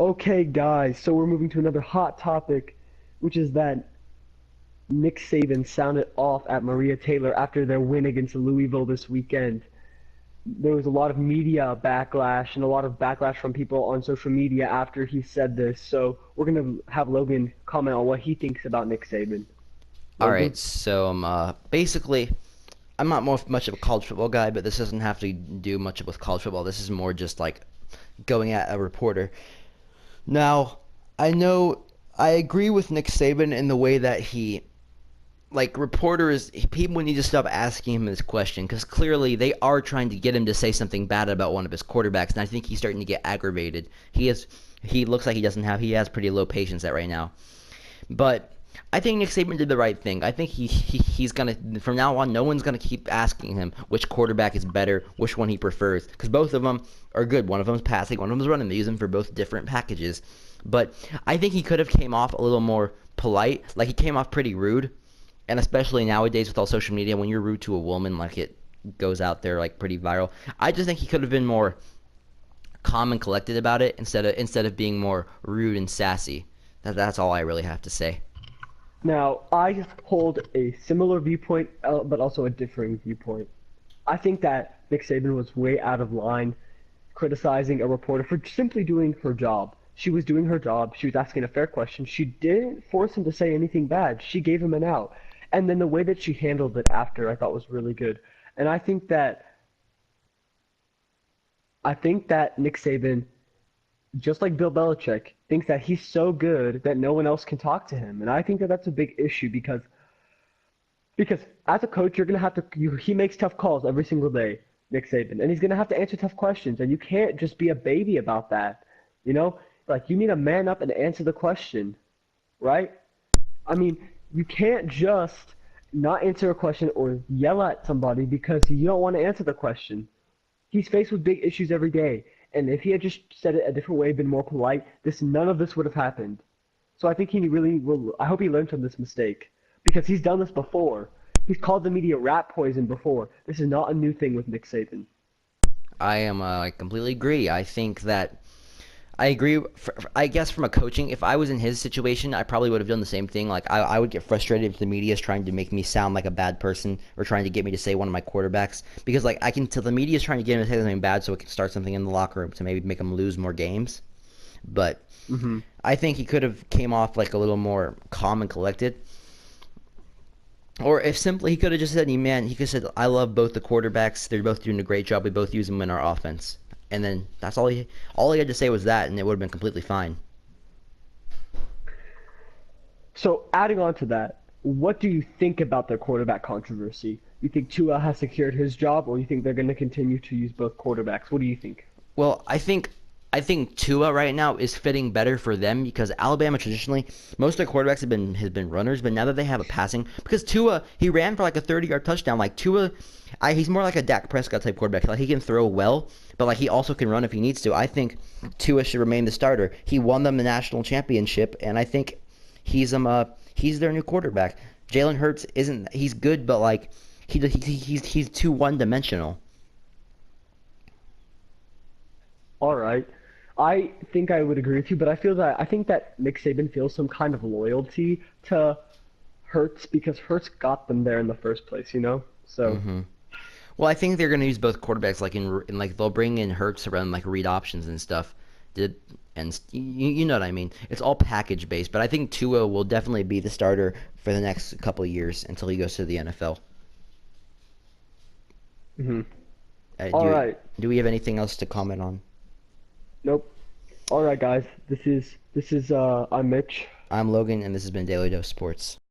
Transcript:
Okay, guys, so we're moving to another hot topic, which is that Nick Saban sounded off at Maria Taylor after their win against Louisville this weekend. There was a lot of media backlash and a lot of backlash from people on social media after he said this. So we're going to have Logan comment on what he thinks about Nick Saban. All Logan? right, so basically, I'm not much of a college football guy, but this doesn't have to do much with college football. This is more just like going at a reporter. Now, I agree with Nick Saban in the way that people need to stop asking him this question because clearly they are trying to get him to say something bad about one of his quarterbacks, and I think he's starting to get aggravated. He looks like he has pretty low patience at right now. But I think Nick Saban did the right thing. I think he's gonna from now on, no one's gonna keep asking him which quarterback is better, which one he prefers, because both of them are good. One of them is passing, one of them is running. They use them for both different packages. But I think he could have came off a little more polite. Like he came off pretty rude, and especially nowadays with all social media, when you're rude to a woman, like it goes out there like pretty viral. I just think he could have been more calm and collected about it instead of being more rude and sassy. That's all I really have to say. Now, I hold a similar viewpoint, but also a differing viewpoint. I think that Nick Saban was way out of line criticizing a reporter for simply doing her job. She was doing her job. She was asking a fair question. She didn't force him to say anything bad. She gave him an out. And then the way that she handled it after, I thought was really good. And I think that Nick Saban, just like Bill Belichick, thinks that he's so good that no one else can talk to him. And I think that that's a big issue because as a coach, you're gonna have to he makes tough calls every single day, Nick Saban, and he's gonna have to answer tough questions, and you can't just be a baby about that. You know, like you need to man up and answer the question, right? I mean, you can't just not answer a question or yell at somebody because you don't want to answer the question. He's faced with big issues every day, and if he had just said it a different way, been more polite, none of this would have happened. So I think he really will. I hope he learned from this mistake because he's done this before. He's called the media rat poison before. This is not a new thing with Nick Saban. I completely agree. I agree. I guess from a coaching, if I was in his situation, I probably would have done the same thing. Like I would get frustrated if the media is trying to make me sound like a bad person or trying to get me to say one of my quarterbacks because like I can tell the media is trying to get him to say something bad so it can start something in the locker room to maybe make him lose more games. But Hmm. I think he could have came off like a little more calm and collected. Or if simply he could have just said, man, he could have said, I love both the quarterbacks. They're both doing a great job. We both use them in our offense. And then that's all he had to say was that, and it would have been completely fine. So adding on to that, what do you think about their quarterback controversy? You think Tua has secured his job, or you think they're going to continue to use both quarterbacks? What do you think? Well, I think Tua right now is fitting better for them because Alabama traditionally most of their quarterbacks have been runners, but now that they have a passing because Tua he ran for like a 30-yard touchdown. Like Tua, he's more like a Dak Prescott type quarterback. Like he can throw well, but like he also can run if he needs to. I think Tua should remain the starter. He won them the national championship, and I think he's their new quarterback. Jalen Hurts isn't he's good, but like he's too one dimensional. All right. I think I would agree with you, but I think that Nick Saban feels some kind of loyalty to Hurts because Hurts got them there in the first place, you know? So, Well, I think they're going to use both quarterbacks, like in like they'll bring in Hurts around like read options and stuff. Did and you know what I mean? It's all package based, but I think Tua will definitely be the starter for the next couple of years until he goes to the NFL. hmm. Uh, All do right. do we have anything else to comment on? Nope. All right, guys. I'm Mitch. I'm Logan, and this has been Daily Dose Sports.